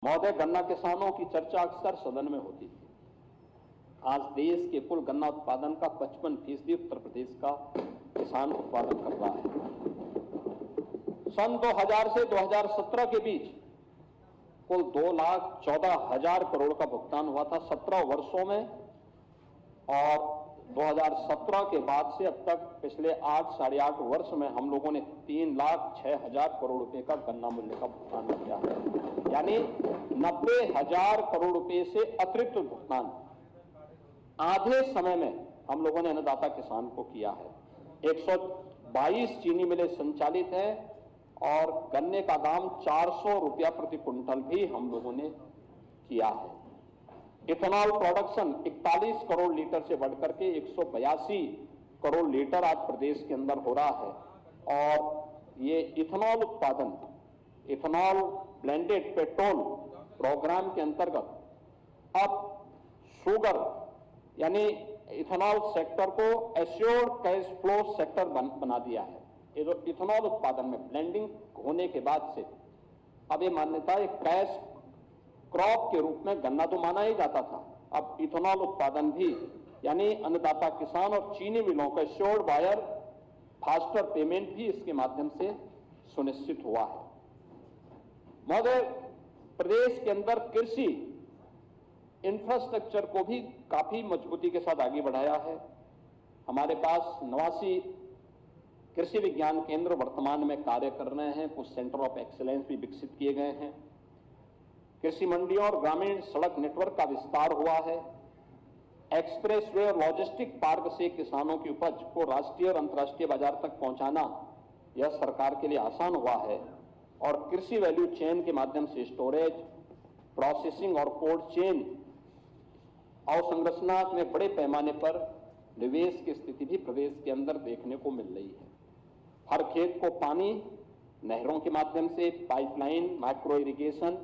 महोदय, गन्ना किसानों की चर्चा अक्सर सदन में होती थी। आज देश के कुल गन्ना उत्पादन का 55% उत्तर प्रदेश का किसान उत्पादन कर रहा है। सन 2000 से 2017 के बीच कुल 2,14,000 करोड़ का भुगतान हुआ था 17 वर्षों में, और 2017 के बाद से अब तक पिछले 8-8.5 वर्ष में हम लोगों ने 3,06,000 करोड़ रुपए का गन्ना मूल्य का भुगतान किया है। यानी 90,000 करोड़ रुपए से अतिरिक्त भुगतान आधे समय में हम लोगों ने अन्नदाता किसान को किया है। 122 चीनी मिलें संचालित है और गन्ने का दाम 400 रुपया प्रति क्विंटल भी हम लोगों ने किया है। इथेनॉल प्रोडक्शन 41 करोड़ लीटर से बढ़कर के 182 करोड़ लीटर आज प्रदेश के अंदर हो रहा है। और ये इथेनॉल उत्पादन, इथेनॉल ब्लेंडेड पेट्रोल प्रोग्राम के अंतर्गत अब शुगर यानी इथेनॉल सेक्टर को एश्योर्ड कैश फ्लो सेक्टर बना दिया है। इथेनॉल उत्पादन में ब्लेंडिंग होने के बाद से अब ये मान्यता है कैश क्रॉप के रूप में गन्ना तो माना ही जाता था, अब इथेनॉल उत्पादन भी यानी अन्नदाता किसान और चीनी मिलों का एश्योर्ड बायर फास्टर पेमेंट भी इसके माध्यम से सुनिश्चित हुआ है। महोदय, प्रदेश के अंदर कृषि इंफ्रास्ट्रक्चर को भी काफी मजबूती के साथ आगे बढ़ाया है। हमारे पास 89 कृषि विज्ञान केंद्र वर्तमान में कार्य कर रहे हैं, कुछ सेंटर ऑफ एक्सीलेंस भी विकसित किए गए हैं। कृषि मंडियों और ग्रामीण सड़क नेटवर्क का विस्तार हुआ है। एक्सप्रेसवे और लॉजिस्टिक पार्क से किसानों की उपज को राष्ट्रीय और अंतर्राष्ट्रीय बाजार तक पहुंचाना यह सरकार के लिए आसान हुआ है। और कृषि वैल्यू चेन के माध्यम से स्टोरेज, प्रोसेसिंग और कोल्ड चेन अवसंरचना में बड़े पैमाने पर निवेश की स्थिति भी प्रदेश के अंदर देखने को मिल रही है। हर खेत को पानी नहरों के माध्यम से, पाइपलाइन, माइक्रो इरिगेशन,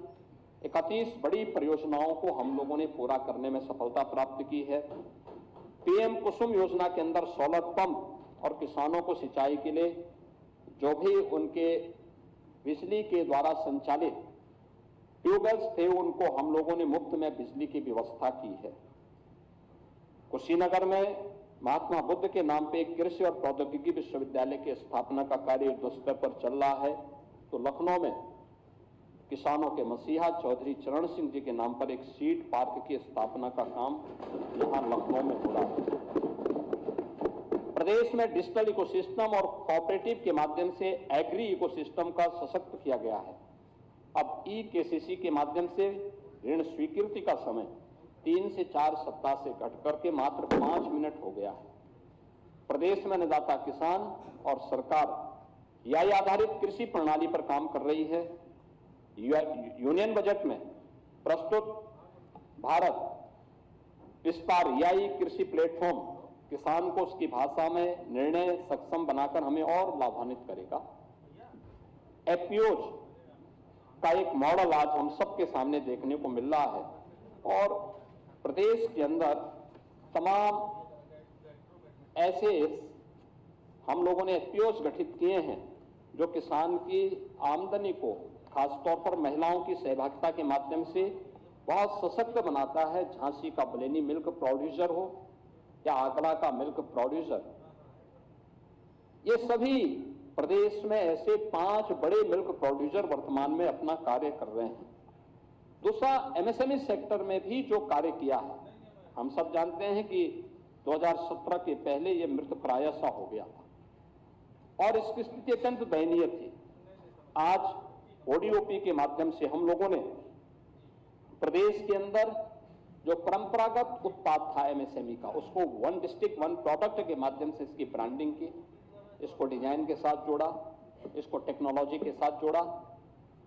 31 बड़ी परियोजनाओं को हम लोगों ने पूरा करने में सफलता प्राप्त की है। पीएम कुसुम योजना के अंदर सोलर पंप और किसानों को सिंचाई के लिए जो भी उनके बिजली के द्वारा संचालित ट्यूबवेल्स थे उनको हम लोगों ने मुफ्त में बिजली की व्यवस्था की है। कुशीनगर में महात्मा बुद्ध के नाम पे कृषि और प्रौद्योगिकी विश्वविद्यालय की स्थापना का कार्य युद्धस्तर पर चल रहा है। तो लखनऊ में किसानों के मसीहा चौधरी चरण सिंह जी के नाम पर एक सीड पार्क की स्थापना का काम यहां लखनऊ में हो रहा है। प्रदेश में डिजिटल इकोसिस्टम और कोऑपरेटिव के माध्यम से एग्री इकोसिस्टम का सशक्त किया गया है। अब ई-केसीसी के माध्यम से ऋण स्वीकृति का समय 3 से 4 सप्ताह से घटकर के मात्र 5 मिनट हो गया है। प्रदेश में अन्नदाता किसान और सरकार एआई आधारित कृषि प्रणाली पर काम कर रही है। यूनियन बजट में प्रस्तुत भारत विस्तार एआई कृषि प्लेटफॉर्म किसान को उसकी भाषा में निर्णय सक्षम बनाकर हमें और लाभान्वित करेगा। एपीओज का एक मॉडल आज हम सबके सामने देखने को मिल रहा है और प्रदेश के अंदर तमाम ऐसे हम लोगों ने एपीओज गठित किए हैं जो किसान की आमदनी को खासतौर पर महिलाओं की सहभागिता के माध्यम से बहुत सशक्त बनाता है। झांसी का बलेनी मिल्क प्रोड्यूसर हो या आगरा का मिल्क प्रोड्यूसर, ये सभी प्रदेश में ऐसे 5 बड़े मिल्क प्रोड्यूसर वर्तमान में अपना कार्य कर रहे हैं। दूसरा, एमएसएमई सेक्टर में भी जो कार्य किया है, हम सब जानते हैं कि 2017 के पहले ये मृत प्राय सा हो गया था और इसकी स्थिति अत्यंत दयनीय थी। आज ओडीओपी के माध्यम से हम लोगों ने प्रदेश के अंदर जो परंपरागत उत्पाद था एमएसएमई का, उसको 1 डिस्ट्रिक्ट 1 प्रोडक्ट के माध्यम से इसकी ब्रांडिंग की, इसको डिजाइन के साथ जोड़ा, इसको टेक्नोलॉजी के साथ जोड़ा।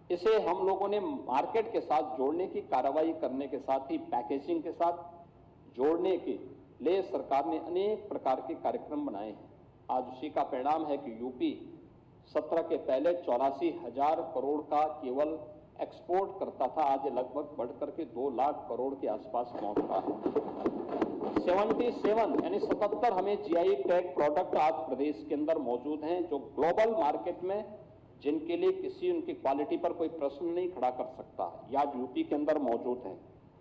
इसे हम लोगों ने मार्केट के साथ जोड़ने की कार्रवाई करने के साथ ही पैकेजिंग के साथ जोड़ने के लिए सरकार ने अनेक प्रकार के कार्यक्रम बनाए हैं। आज उसी का परिणाम है कि यूपी 17 के पहले 84,000 करोड़ का केवल एक्सपोर्ट करता था, आज लगभग बढ़कर के 2 लाख करोड़ के आसपास पहुंच रहा है। 77 यानी 77 हमें जीआई टैग प्रोडक्ट आज प्रदेश के अंदर मौजूद हैं जो ग्लोबल मार्केट में जिनके लिए किसी उनकी क्वालिटी पर कोई प्रश्न नहीं खड़ा कर सकता, ये आज यूपी के अंदर मौजूद हैं।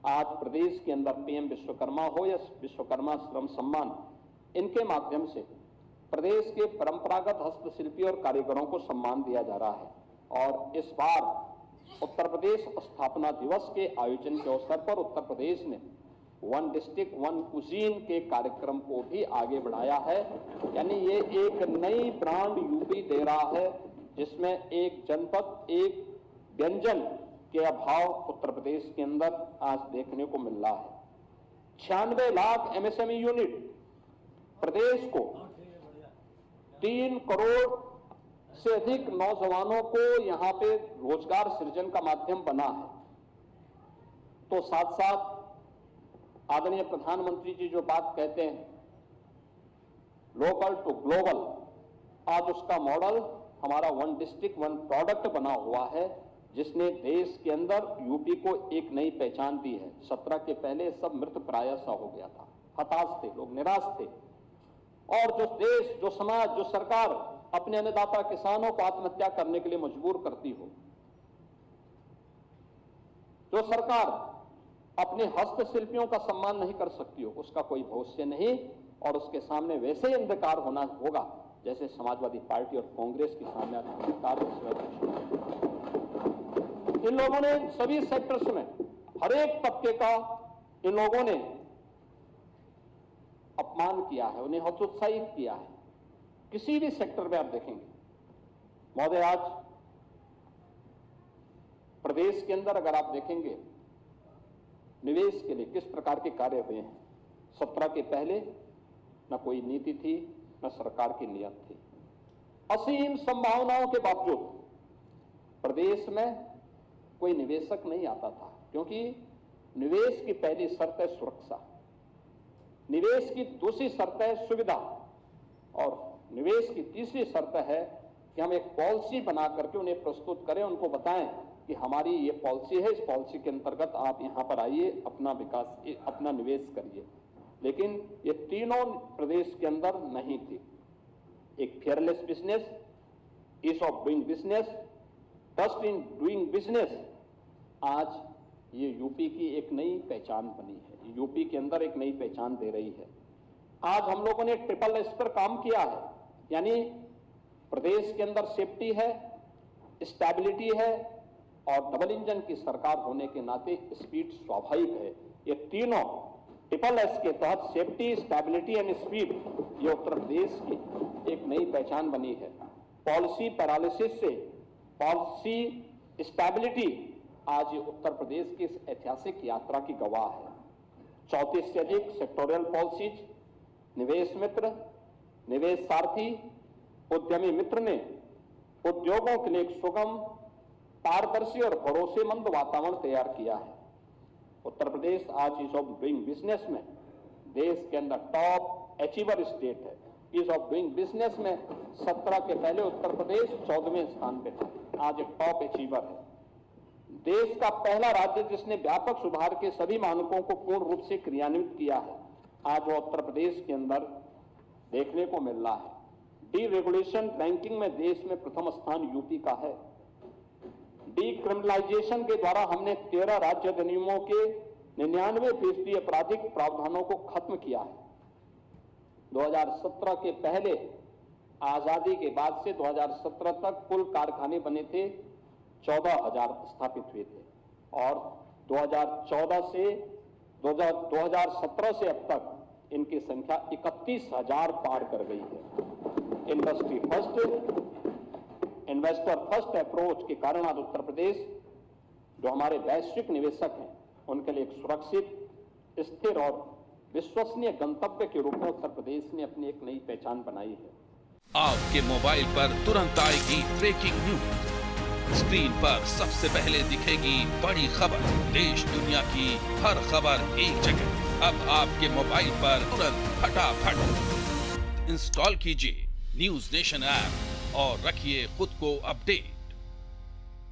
आज प्रदेश के अंदर पीएम विश्वकर्मा हो या विश्वकर्मा श्रम सम्मान, इनके माध्यम से प्रदेश के परंपरागत हस्तशिल्पी और कारीगरों को सम्मान दिया जा रहा है। और इस बार उत्तर प्रदेश स्थापना दिवस के आयोजन के अवसर पर उत्तर प्रदेश ने वन डिस्ट्रिक्ट वन कुजीन के कार्यक्रम को भी आगे बढ़ाया है। यानी ये एक नई ब्रांड यूपी दे रहा है, जिसमें एक जनपद एक व्यंजन के अभाव उत्तर प्रदेश के अंदर आज देखने को मिल रहा है। 96 लाख एमएसएमई यूनिट प्रदेश को 3 करोड़ से अधिक नौजवानों को यहां पे रोजगार सृजन का माध्यम बना है। तो साथ साथ आदरणीय प्रधानमंत्री जी जो बात कहते हैं लोकल टू ग्लोबल, आज उसका मॉडल हमारा वन डिस्ट्रिक्ट वन प्रोडक्ट बना हुआ है, जिसने देश के अंदर यूपी को एक नई पहचान दी है। 17 के पहले सब मृत प्राय सा हो गया था, हताश थे लोग, निराश थे। और जो देश, जो समाज, जो सरकार अपने अन्नदाता किसानों को आत्महत्या करने के लिए मजबूर करती हो, जो सरकार अपने हस्तशिल्पियों का सम्मान नहीं कर सकती हो, उसका कोई भविष्य नहीं। और उसके सामने वैसे ही अंधकार होना होगा जैसे समाजवादी पार्टी और कांग्रेस के सामने अंधकार। इन लोगों ने सभी सेक्टर्स में हर एक तबके का इन लोगों ने अपमान किया है, उन्हें हतोत्साहित किया है। किसी भी सेक्टर में आप देखेंगे महोदय, आज प्रदेश के अंदर अगर आप देखेंगे निवेश के लिए किस प्रकार के कार्य हुए हैं। 17 के पहले न कोई नीति थी, न सरकार की नीयत थी। असीम संभावनाओं के बावजूद प्रदेश में कोई निवेशक नहीं आता था, क्योंकि निवेश की पहली शर्त है सुरक्षा, निवेश की दूसरी शर्त है सुविधा, और निवेश की तीसरी शर्त है कि हम एक पॉलिसी बना करके उन्हें प्रस्तुत करें, उनको बताएं कि हमारी ये पॉलिसी है, इस पॉलिसी के अंतर्गत आप यहां पर आइए, अपना विकास, अपना निवेश करिए। लेकिन ये तीनों प्रदेश के अंदर नहीं थी। एक fearless business, ease of doing business, trust in doing business, आज ये यूपी की एक नई पहचान बनी है, यूपी के अंदर एक नई पहचान दे रही है। आज हम लोगों ने ट्रिपल एस पर काम किया है, यानी प्रदेश के अंदर सेफ्टी है, स्टेबिलिटी है और डबल इंजन की सरकार होने के नाते स्पीड स्वाभाविक है। ये तीनों ट्रिपल एस के तहत सेफ्टी, स्टेबिलिटी एंड स्पीड, ये उत्तर प्रदेश की एक नई पहचान बनी है। पॉलिसी पैरालिसिस से पॉलिसी स्टेबिलिटी, आज ये उत्तर प्रदेश की इस ऐतिहासिक यात्रा की गवाह है। 34 से अधिक सेक्टोरियल पॉलिसीज, निवेश मित्र, निवेश सारथी, उद्यमी मित्र ने उद्योगों के लिए एक सुगम, पारदर्शी और भरोसेमंद वातावरण तैयार किया है। उत्तर प्रदेश आज ईज ऑफ डूइंग बिजनेस में देश के अंदर टॉप अचीवर स्टेट है। ईज ऑफ डूइंग बिजनेस में 17 के पहले उत्तर प्रदेश 14वें स्थान पे था, आज एक टॉप अचीवर है। देश का पहला राज्य जिसने व्यापक सुधार के सभी मानकों को पूर्ण रूप से क्रियान्वित किया है, आज वो उत्तर प्रदेश के अंदर देखने को मिल रहा है। डीरेगुलेशन रैंकिंग में देश में प्रथम स्थान यूपी का है। डीक्रिमिनलाइजेशन के द्वारा हमने 13 राज्य अधिनियमों के 99% आपराधिक प्रावधानों को खत्म किया है। 2017 के पहले, आजादी के बाद से 2017 तक कुल कारखाने बने थे 14,000 स्थापित हुए थे, और 2017 से अब तक इनकी संख्या 31,000 पार कर गई है। Industry first, investor first approach के कारण आज उत्तर प्रदेश, जो हमारे वैश्विक निवेशक हैं, उनके लिए एक सुरक्षित, स्थिर और विश्वसनीय गंतव्य के रूप में उत्तर प्रदेश ने अपनी एक नई पहचान बनाई है। आपके मोबाइल पर तुरंत आएगी ब्रेकिंग न्यूज, स्क्रीन पर सबसे पहले दिखेगी बड़ी खबर, देश दुनिया की हर खबर एक जगह। अब आपके मोबाइल पर तुरंत फटाफट इंस्टॉल कीजिए न्यूज नेशन ऐप और रखिए खुद को अपडेट।